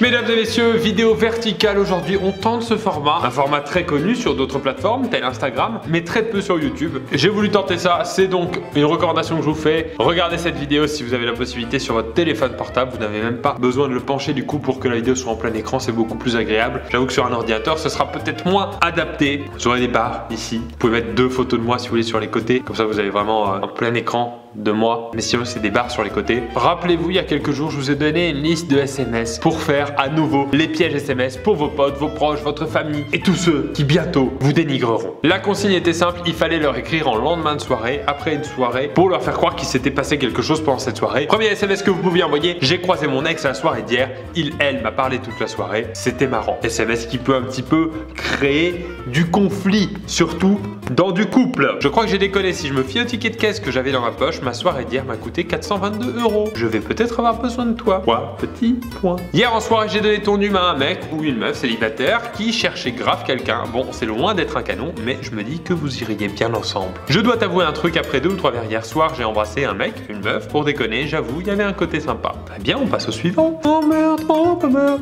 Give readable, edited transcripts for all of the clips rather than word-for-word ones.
Mesdames et messieurs, vidéo verticale aujourd'hui, on tente ce format, un format très connu sur d'autres plateformes, tel Instagram, mais très peu sur YouTube. J'ai voulu tenter ça, c'est donc une recommandation que je vous fais. Regardez cette vidéo si vous avez la possibilité sur votre téléphone portable, vous n'avez même pas besoin de le pencher du coup pour que la vidéo soit en plein écran, c'est beaucoup plus agréable. J'avoue que sur un ordinateur, ce sera peut-être moins adapté. Vous aurez des barres ici, vous pouvez mettre deux photos de moi si vous voulez sur les côtés, comme ça vous avez vraiment un plein écran de moi, mais sinon c'est des barres sur les côtés. Rappelez-vous, il y a quelques jours, je vous ai donné une liste de SMS pour faire à nouveau les pièges SMS pour vos potes, vos proches, votre famille et tous ceux qui bientôt vous dénigreront. La consigne était simple, il fallait leur écrire en lendemain de soirée, après une soirée, pour leur faire croire qu'il s'était passé quelque chose pendant cette soirée. Premier SMS que vous pouviez envoyer: j'ai croisé mon ex à la soirée d'hier, elle m'a parlé toute la soirée, c'était marrant. SMS qui peut un petit peu créer du conflit, surtout dans du couple. Je crois que j'ai déconné, si je me fie au ticket de caisse que j'avais dans ma poche, ma soirée d'hier m'a coûté 422 €. Je vais peut-être avoir besoin de toi. Quoi? Petit point. Hier en soirée, j'ai donné ton humain à un mec ou une meuf célibataire qui cherchait grave quelqu'un. Bon, c'est loin d'être un canon, mais je me dis que vous iriez bien ensemble. Je dois t'avouer un truc, après 2 ou 3 verres hier soir, j'ai embrassé un mec, une meuf, pour déconner, j'avoue, il y avait un côté sympa. Très bien, on passe au suivant. Oh merde,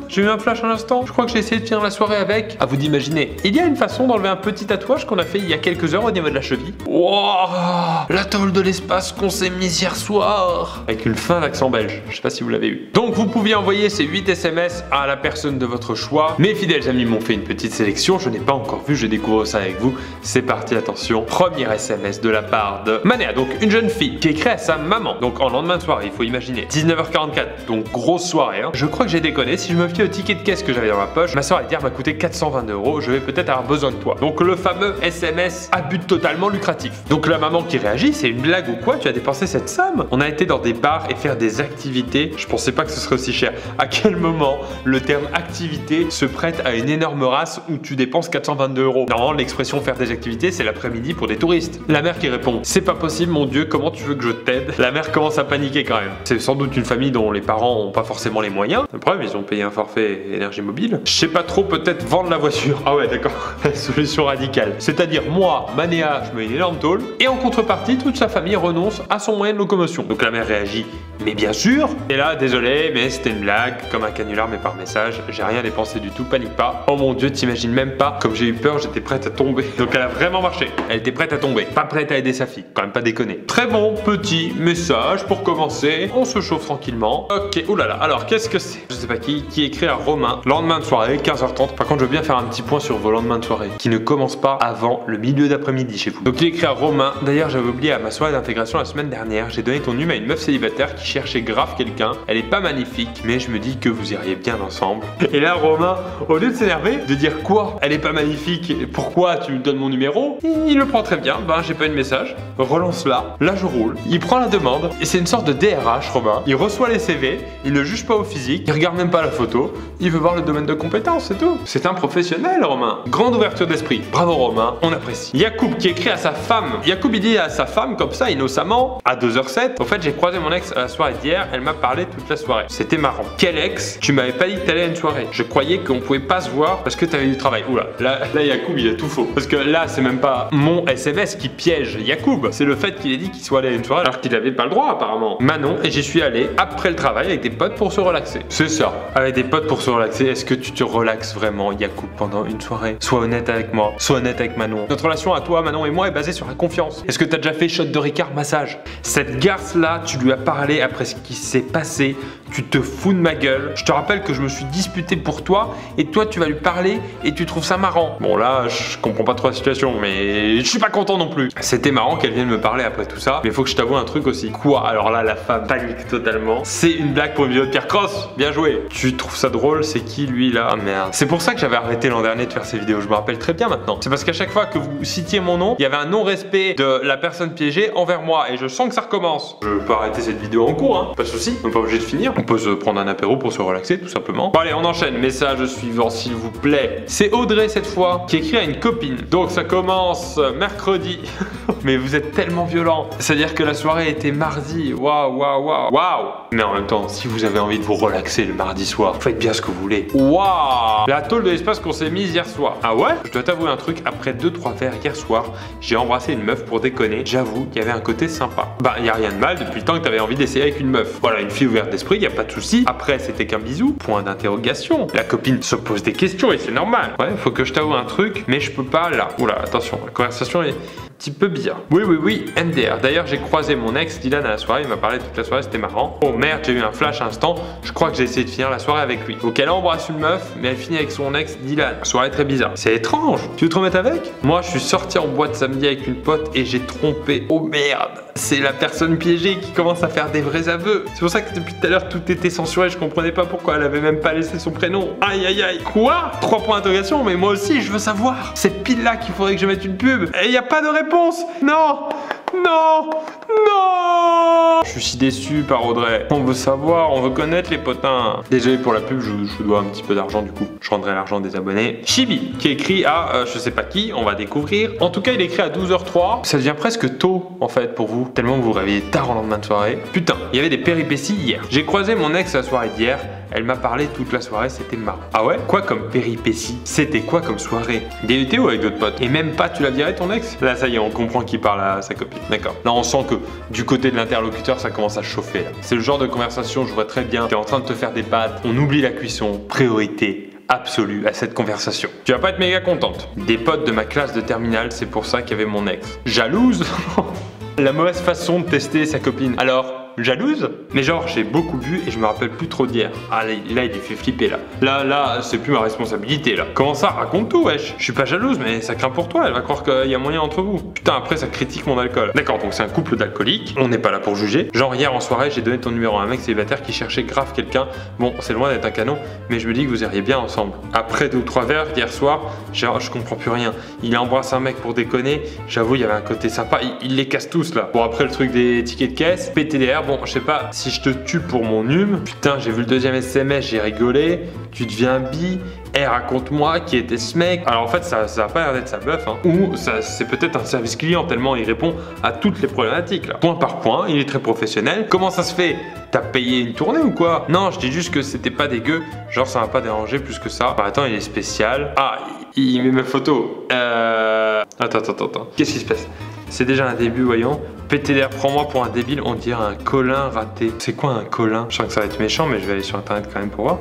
j'ai eu un flash à l'instant. Je crois que j'ai essayé de finir la soirée avec. À vous d'imaginer. Il y a une façon d'enlever un petit tatouage qu'on a fait il y a quelques heures au niveau de la cheville. Wow, la tôle de l'espace qu'on s'est mise hier soir. Avec une fin d'accent belge. Je sais pas si vous l'avez eu. Donc vous pouviez envoyer ces 8 SMS à la personne de votre choix. Mes fidèles amis m'ont fait une petite sélection. Je n'ai pas encore vu, je découvre ça avec vous. C'est parti, attention. Premier SMS de la part de Manéa, donc une jeune fille qui écrit à sa maman. Donc en lendemain de soirée, il faut imaginer. 19h44, donc grosse soirée. Hein. Je crois que j'ai déconné. Si je me fie au ticket de caisse que j'avais dans ma poche, ma soirée d'hier m'a coûté 422 €. Je vais peut-être avoir besoin de toi. Donc le fameux SMS à but totalement lucratif. Donc la maman qui réagit, c'est une blague ou quoi? Tu as dépensé cette somme? On a été dans des bars et faire des activités. Je pensais pas que ce serait aussi cher. À quel moment le terme activité se prête à une énorme race où tu dépenses 422 €? Normalement, l'expression faire des activités, c'est l'après-midi pour des touristes. La mère qui répond: c'est pas possible, mon Dieu, comment tu veux que je t'aide? La mère commence à paniquer quand même. C'est sans doute une famille dont les parents ont pas forcément les moyens. La preuve, ils ont payé un forfait énergie mobile. Je sais pas trop, peut-être vendre la voiture. Ah ouais, d'accord. Solution radicale. C'est-à-dire, moi, Manéa, je mets une énorme tôle et en contrepartie, toute sa famille renonce à son moyen de locomotion. Donc la mère réagit: mais bien sûr. Et là, désolé, mais c'était une blague, comme un canular mais par message. J'ai rien dépensé du tout, panique pas. Oh mon Dieu, t'imagines même pas, comme j'ai eu peur, j'étais prête à tomber. Donc elle a vraiment marché. Elle était prête à tomber, pas prête à aider sa fille. Quand même pas déconner. Très bon petit message pour commencer. On se chauffe tranquillement. Ok, oulala. Alors qu'est-ce que c'est? Je sais pas qui écrit à Romain. Lendemain de soirée, 15h30. Par contre, je veux bien faire un petit point sur vos lendemains de soirée qui ne commencent pas avant le milieu d'après-midi chez vous. Donc il écrit à Romain: d'ailleurs, j'avais oublié à ma soirée d'intégration la semaine dernière, j'ai donné ton humain à une meuf célibataire qui cherchait grave quelqu'un. Elle est pas magnifique, mais je me dis que vous iriez bien ensemble. Et là, Romain, au lieu de s'énerver, de dire quoi? Elle est pas magnifique, pourquoi tu me donnes mon numéro? Il le prend très bien. Ben, j'ai pas eu de message. Relance-la. Là, je roule. Il prend la demande. Et c'est une sorte de DRH, Romain. Il reçoit les CV. Il ne juge pas au physique. Il regarde même pas la photo. Il veut voir le domaine de compétence, c'est tout. C'est un professionnel, Romain. Grande ouverture d'esprit. Bravo, Romain. On apprécie. Yacoub qui écrit à sa femme. Yacoub, il dit à sa femme, comme ça, innocemment, à 2h07. En fait, j'ai croisé mon ex à la soirée d'hier. Elle m'a parlé toute la soirée. C'était marrant. Quel ex? Tu m'avais pas dit que t'allais à une soirée. Je croyais qu'on pouvait pas se voir parce que t'avais du travail. Oula, là, Yacoub, il a tout faux. Parce que là, c'est même pas mon SMS qui piège Yacoub. C'est le fait qu'il ait dit qu'il soit allé à une soirée alors qu'il avait pas le droit, apparemment. Manon, et j'y suis allé après le travail avec des potes pour se relaxer. C'est ça. Avec des potes pour se relaxer. Est-ce que tu te relaxes vraiment, Yacoub, pendant une soirée? Sois honnête avec moi. Sois honnête avec Manon. Notre relation à toi, Manon et moi, est basée sur la confiance. Est-ce que t'as déjà fait shot de Ricard massage? Cette garce-là, tu lui as parlé après ce qui s'est passé. Tu te fous de ma gueule. Je te rappelle que je me suis disputé pour toi et toi tu vas lui parler et tu trouves ça marrant. Bon là, je comprends pas trop la situation, mais je suis pas content non plus. C'était marrant qu'elle vienne me parler après tout ça, mais faut que je t'avoue un truc aussi. Quoi? Alors là, la femme panique totalement. C'est une blague pour une vidéo de Pierre Cross. Bien joué. Tu trouves ça drôle? C'est qui lui là? Ah merde. C'est pour ça que j'avais arrêté l'an dernier de faire ces vidéos. Je me rappelle très bien maintenant. C'est parce qu'à chaque fois que vous citiez mon nom, il y avait un non-respect de la personne piégée envers moi et je sens que ça recommence. Je peux arrêter cette vidéo en cours, hein. Pas de soucis. On n'est pas obligé de finir. On peut se prendre un apéro pour se relaxer tout simplement. Bon allez, on enchaîne. Message suivant s'il vous plaît. C'est Audrey cette fois qui écrit à une copine. Donc ça commence mercredi. Mais vous êtes tellement violent. C'est-à-dire que la soirée était mardi. Waouh, waouh, waouh, waouh. Mais en même temps, si vous avez envie de vous relaxer le mardi soir, faites bien ce que vous voulez. Waouh. La tôle de l'espace qu'on s'est mise hier soir. Ah ouais? Je dois t'avouer un truc. Après 2-3 verres hier soir, j'ai embrassé une meuf pour déconner. J'avoue, il y avait un côté sympa. Bah, il y a rien de mal depuis le temps que t'avais envie d'essayer avec une meuf. Voilà, une fille ouverte d'esprit, il y a pas de souci. Après, c'était qu'un bisou. Point d'interrogation. La copine se pose des questions et c'est normal. Ouais, faut que je t'avoue un truc, mais je peux pas là. Oula, attention, la conversation est un petit peu bizarre. Oui, MDR. D'ailleurs, j'ai croisé mon ex Dylan à la soirée, il m'a parlé toute la soirée, c'était marrant. Oh merde, j'ai eu un flash à l'instant. Je crois que j'ai essayé de finir la soirée avec lui. Donc elle embrasse une meuf, mais elle finit avec son ex Dylan. Soirée très bizarre. C'est étrange. Tu veux te remettre avec? Moi, je suis sorti en boîte samedi avec une pote et j'ai trompé. Oh merde. C'est la personne piégée qui commence à faire des vrais aveux. C'est pour ça que depuis tout à l'heure, tout était censuré. Je comprenais pas pourquoi elle avait même pas laissé son prénom. Aïe aïe aïe. Quoi? 3 points d'interrogation, mais moi aussi, je veux savoir. C'est pile là qu'il faudrait que je mette une pub. Et y a pas de réponse. Non. Non. Non. Je suis si déçu par Audrey. On veut savoir, on veut connaître les potins. Désolé pour la pub, je vous dois un petit peu d'argent du coup. Je rendrai l'argent des abonnés. Chibi, qui écrit à je sais pas qui, on va découvrir. En tout cas, il écrit à 12h03. Ça devient presque tôt en fait pour vous, tellement vous vous réveillez tard en lendemain de soirée. Putain, il y avait des péripéties hier. J'ai croisé mon ex la soirée d'hier. Elle m'a parlé toute la soirée, c'était marrant. Ah ouais? Quoi comme péripéties? C'était quoi comme soirée? DUT ou avec d'autres potes? Et même pas, tu l'as viré ton ex? Là, ça y est, on comprend qu'il parle à sa copine. D'accord. Là, on sent que du côté de l'interlocuteur, ça commence à chauffer. Là. C'est le genre de conversation, je vois très bien. T'es en train de te faire des pâtes, on oublie la cuisson. Priorité absolue à cette conversation. Tu vas pas être méga contente. Des potes de ma classe de terminale, c'est pour ça qu'il y avait mon ex. Jalouse? La mauvaise façon de tester sa copine. Alors, jalouse? Mais genre, j'ai beaucoup bu et je me rappelle plus trop d'hier. Ah là, il est fait flipper là. Là, c'est plus ma responsabilité là. Comment ça? Raconte tout, wesh. Je suis pas jalouse, mais ça craint pour toi. Elle va croire qu'il y a moyen entre vous. Putain, après ça critique mon alcool. D'accord, donc c'est un couple d'alcooliques. On n'est pas là pour juger. Genre, hier en soirée, j'ai donné ton numéro à un mec célibataire qui cherchait grave quelqu'un. Bon, c'est loin d'être un canon, mais je me dis que vous iriez bien ensemble. Après 2 ou 3 verres, hier soir, genre, je comprends plus rien. Il embrasse un mec pour déconner. J'avoue, il y avait un côté sympa. Il les casse tous là. Bon, après le truc des tickets de caisse, PTDR. Bon, je sais pas si je te tue pour mon hume. Putain, j'ai vu le deuxième SMS, j'ai rigolé. Tu deviens bi. Raconte-moi qui était ce mec. Alors en fait, ça va pas l'air d'être sa meuf, hein. Ou c'est peut-être un service client tellement il répond à toutes les problématiques là. Point par point, il est très professionnel. Comment ça se fait? T'as payé une tournée ou quoi? Non, je dis juste que c'était pas dégueu. Genre ça m'a pas dérangé plus que ça. Bah, attends, il est spécial. Ah, il met mes photos. Attends. Qu'est-ce qui se passe? C'est déjà un début, voyons. PTDR, prends-moi pour un débile, on dirait un colin raté. C'est quoi un colin? Je sens que ça va être méchant, mais je vais aller sur internet quand même pour voir.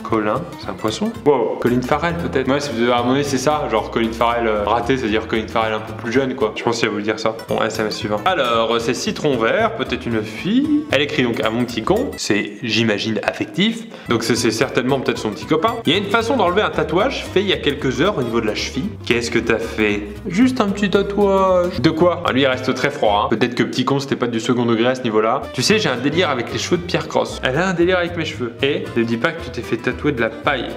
Colin, c'est un poisson? Wow, Colin Farrell peut-être? Ouais, à mon avis c'est ça, genre Colin Farrell raté, c'est-à-dire Colin Farrell un peu plus jeune quoi. Je pense qu'il va vous dire ça. Bon, SMS suivant. Alors, c'est citron vert, peut-être une fille. Elle écrit donc à mon petit con, c'est j'imagine affectif. Donc c'est certainement peut-être son petit copain. Il y a une façon d'enlever un tatouage fait il y a quelques heures au niveau de la cheville. Qu'est-ce que t'as fait? Juste un petit tatouage. De quoi? Lui il reste très froid, hein. Peut-être que petit con c'était pas du second degré à ce niveau-là. Tu sais, j'ai un délire avec les cheveux de Pierre Cross. Elle a un délire avec mes cheveux. Et ne dis pas que tu t'es fait tatouer de la paille.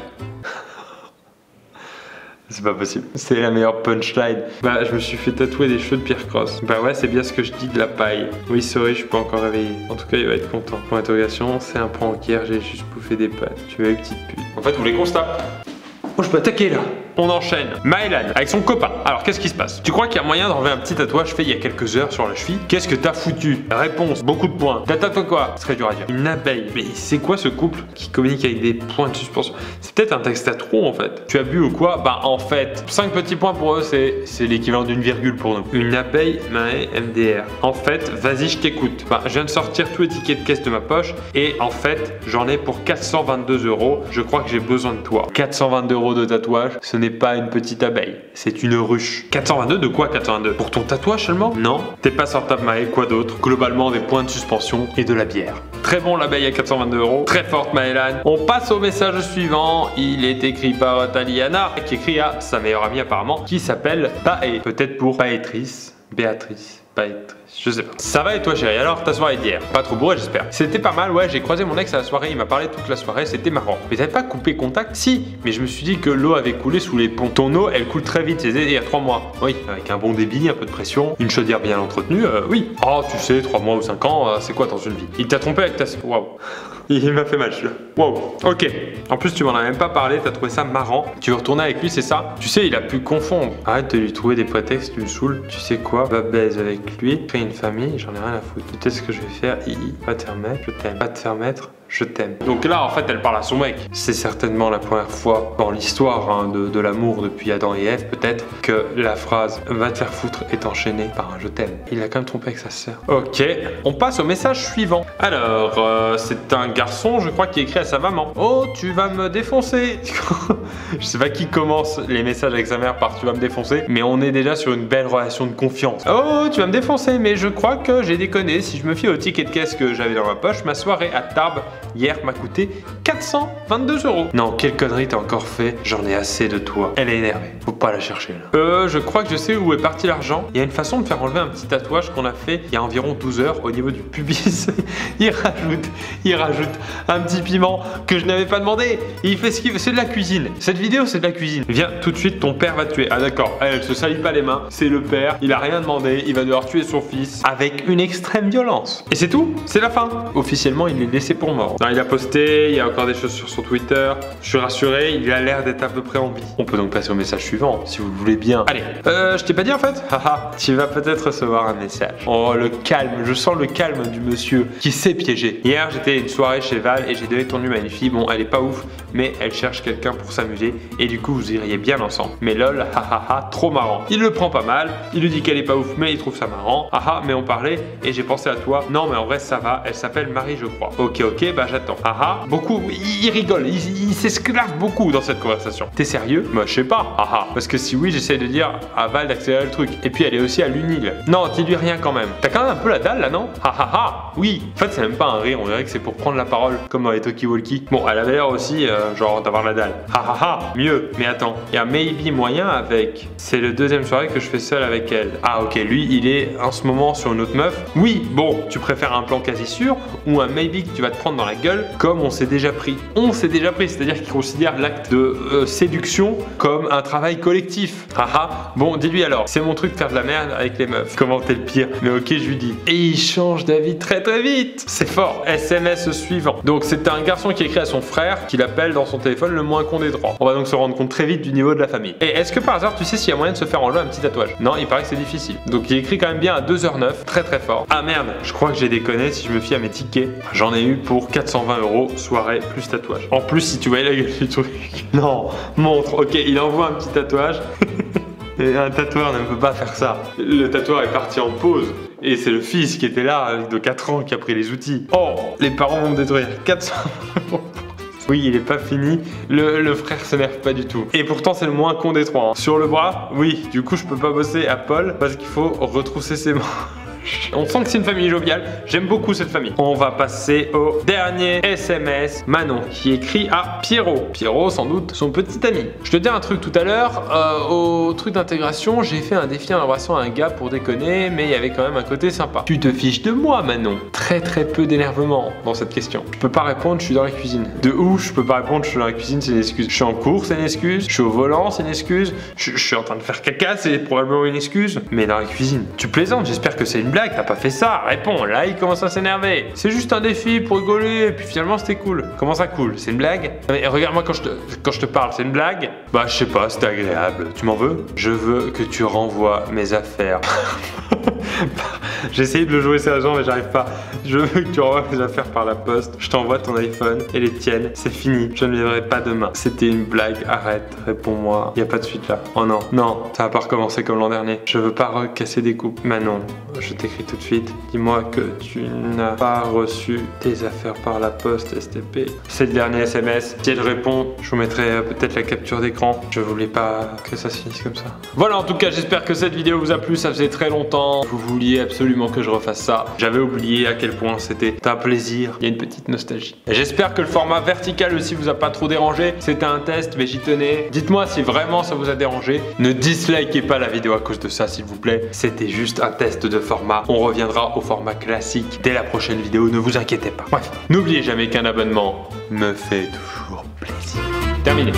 C'est pas possible. C'est la meilleure punchline. Bah, je me suis fait tatouer des cheveux de Pierre Cross. Bah ouais, c'est bien ce que je dis, de la paille. Oui, sorry, je suis pas encore réveillé. En tout cas, il va être content. Pour l'interrogation, c'est un prank hier, j'ai juste bouffé des pâtes. Tu veux une petite pute. En fait, vous voulez qu'on se tape? Oh, je peux attaquer là. On enchaîne. Maëlan avec son copain. Alors qu'est-ce qui se passe? Tu crois qu'il y a moyen d'enlever un petit tatouage fait il y a quelques heures sur la cheville? Qu'est-ce que t'as foutu? Réponse, beaucoup de points. T'as tatoué quoi? Ce serait dur à dire. Une abeille. Mais c'est quoi ce couple qui communique avec des points de suspension? C'est peut-être un texte à trous en fait. Tu as bu ou quoi? Bah en fait, 5 petits points pour eux, c'est l'équivalent d'une virgule pour nous. Une abeille, Maë, MDR. En fait, vas-y, je t'écoute. Bah, je viens de sortir tous les tickets de caisse de ma poche et en fait, j'en ai pour 422 €. Je crois que j'ai besoin de toi. 422 € de tatouage, ce n'est pas une petite abeille, c'est une ruche. 422 de quoi 422? Pour ton tatouage seulement? Non, t'es pas sortable Maë, quoi d'autre? Globalement des points de suspension et de la bière. Très bon l'abeille à 422 €, très forte Maëlan. On passe au message suivant, il est écrit par Taliana, qui écrit à sa meilleure amie apparemment, qui s'appelle Paé. Peut-être pour Paétrice, Béatrice, Paétrice. Je sais pas. Ça va et toi chérie? Alors ta soirée d'hier? Pas trop bourré j'espère. C'était pas mal, ouais, j'ai croisé mon ex à la soirée, il m'a parlé toute la soirée, c'était marrant. Mais t'avais pas coupé contact? Si, mais je me suis dit que l'eau avait coulé sous les ponts. Ton eau, elle coule très vite, c'est il y a 3 mois. Oui, avec un bon débit, un peu de pression, une chaudière bien entretenue, oui. Oh, tu sais, 3 mois ou 5 ans, c'est quoi dans une vie? Il t'a trompé avec ta... Waouh. Il m'a fait mal celui-là. Wow. Ok. En plus, tu m'en as même pas parlé, t'as trouvé ça marrant. Tu veux retourner avec lui, c'est ça? Tu sais, il a pu confondre. Arrête de lui trouver des prétextes, tu me saoules. Tu sais quoi? Va baise avec lui, crée une famille, j'en ai rien à foutre. Peut-être ce que je vais faire, pas te remettre, je t'aime. Pas te faire mettre, je t'aime. Donc là, en fait, elle parle à son mec. C'est certainement la première fois dans l'histoire de l'amour depuis Adam et Ève, peut-être, que la phrase « va te faire foutre » est enchaînée par un « je t'aime ». Il a quand même trompé avec sa sœur. Ok, on passe au message suivant. Alors, c'est un garçon, je crois, qui écrit à sa maman. « Oh, tu vas me défoncer !» Je sais pas qui commence les messages avec sa mère par « tu vas me défoncer », mais on est déjà sur une belle relation de confiance. « Oh, tu vas me défoncer, mais je crois que j'ai déconné. Si je me fie au ticket de caisse que j'avais dans ma poche, ma soirée à Tarbes hier m'a coûté 422 €. Non, quelle connerie t'as encore fait? J'en ai assez de toi. » Elle est énervée. Faut pas la chercher là. Je crois que je sais où est parti l'argent. Il y a une façon de faire enlever un petit tatouage qu'on a fait il y a environ 12 heures au niveau du pubis. il rajoute un petit piment que je n'avais pas demandé. Et il fait ce qu'il veut. C'est de la cuisine. Cette vidéo, c'est de la cuisine. Viens tout de suite, ton père va te tuer. Ah d'accord, elle se salit pas les mains. C'est le père. Il a rien demandé. Il va devoir tuer son fils avec une extrême violence. Et c'est tout. C'est la fin. Officiellement, il est laissé pour mort. Non, il a posté. Il y a encore des choses sur son Twitter. Je suis rassuré. Il a l'air d'être à peu près en vie. On peut donc passer au message suivant, si vous le voulez bien. Allez, je t'ai pas dit en fait. Haha, tu vas peut-être recevoir un message. Oh, le calme, je sens le calme du monsieur qui s'est piégé. Hier, j'étais à une soirée chez Val et j'ai donné ton numéro à une fille. Bon, elle est pas ouf, mais elle cherche quelqu'un pour s'amuser et du coup, vous iriez bien ensemble. Mais lol, hahaha, trop marrant. Il le prend pas mal, il lui dit qu'elle est pas ouf, mais il trouve ça marrant. Haha, mais on parlait et j'ai pensé à toi. Non, mais en vrai, ça va. Elle s'appelle Marie, je crois. Ok, bah j'attends. Haha, beaucoup, il rigole, il s'esclave beaucoup dans cette conversation. T'es sérieux? Moi, je sais pas. Haha, parce que si oui, j'essaie de dire à Val d'accélérer le truc. Et puis elle est aussi à l'Unil. Non, dis-lui rien quand même. T'as quand même un peu la dalle là, non? Hahaha, oui. En fait, c'est même pas un rire, on dirait que c'est pour prendre la parole, comme dans les talkie-walkie. Bon, elle avait l'air aussi, genre, d'avoir la dalle. Hahaha, mieux. Mais attends, il y a maybe moyen avec. C'est le deuxième soirée que je fais seul avec elle. Ah, ok, lui, il est en ce moment sur une autre meuf. Oui, bon, tu préfères un plan quasi sûr ou un maybe que tu vas te prendre dans la gueule comme on s'est déjà pris. On s'est déjà pris, c'est-à-dire qu'il considère l'acte de séduction comme un travail collectif. Haha, bon, dis-lui alors, c'est mon truc de faire de la merde avec les meufs. Comment t'es le pire? Mais ok, je lui dis. Et il change d'avis très vite. C'est fort. SMS suivant. Donc c'est un garçon qui écrit à son frère qui l'appelle dans son téléphone le moins con des trois. On va donc se rendre compte très vite du niveau de la famille. Et est-ce que par hasard tu sais s'il y a moyen de se faire enlever un petit tatouage? Non, il paraît que c'est difficile. Donc il écrit quand même bien à 2h09, très fort. Ah merde, je crois que j'ai déconné si je me fie à mes tickets. J'en ai eu pour 420 €, soirée plus tatouage. En plus, si tu voyais la gueule du truc. Non, montre. Ok, il envoie un petit tatouage. Et un tatoueur ne peut pas faire ça. Le tatoueur est parti en pause. Et c'est le fils qui était là, de 4 ans, qui a pris les outils. Oh, les parents vont me détruire. 400 €. Oui, il est pas fini. Le frère s'énerve pas du tout. Et pourtant, c'est le moins con des trois. Hein. Sur le bras, oui. Du coup, je peux pas bosser à Paul parce qu'il faut retrousser ses mains. On sent que c'est une famille joviale, j'aime beaucoup cette famille. On va passer au dernier SMS. Manon qui écrit à Pierrot. Pierrot, sans doute son petit ami. Je te dis un truc tout à l'heure, au truc d'intégration, j'ai fait un défi en embrassant un gars pour déconner, mais il y avait quand même un côté sympa. Tu te fiches de moi, Manon? Très peu d'énervement dans cette question. Je peux pas répondre, je suis dans la cuisine. De où je peux pas répondre, je suis dans la cuisine, c'est une excuse. Je suis en cours, c'est une excuse. Je suis au volant, c'est une excuse. Je suis en train de faire caca, c'est probablement une excuse. Mais dans la cuisine, tu plaisantes, j'espère que c'est une blague. T'as pas fait ça, réponds, là il commence à s'énerver. C'est juste un défi pour rigoler, et puis finalement c'était cool. Comment ça cool? C'est une blague? Mais regarde-moi quand je te parle, c'est une blague? Bah je sais pas, c'était agréable. Tu m'en veux? Je veux que tu renvoies mes affaires. J'ai essayé de le jouer sérieusement mais j'arrive pas. Je veux que tu renvoies mes affaires par la poste. Je t'envoie ton iPhone et les tiennes. C'est fini, je ne les verrai pas demain. C'était une blague, arrête, réponds-moi. Y a pas de suite là. Oh non, non, ça va pas recommencer comme l'an dernier. Je veux pas recasser des coupes. Manon, je t'écris tout de suite. Dis-moi que tu n'as pas reçu tes affaires par la poste STP. C'est le dernier SMS. Si elle répond, je vous mettrai peut-être la capture d'écran. Je voulais pas que ça se finisse comme ça. Voilà, en tout cas, j'espère que cette vidéo vous a plu. Ça faisait très longtemps. Vous vouliez absolument que je refasse ça. J'avais oublié à quel point c'était un plaisir. Il y a une petite nostalgie. J'espère que le format vertical aussi vous a pas trop dérangé. C'était un test, mais j'y tenais. Dites-moi si vraiment ça vous a dérangé. Ne dislikez pas la vidéo à cause de ça, s'il vous plaît. C'était juste un test de format. On reviendra au format classique dès la prochaine vidéo. Ne vous inquiétez pas. Bref, n'oubliez jamais qu'un abonnement me fait toujours plaisir. Terminé.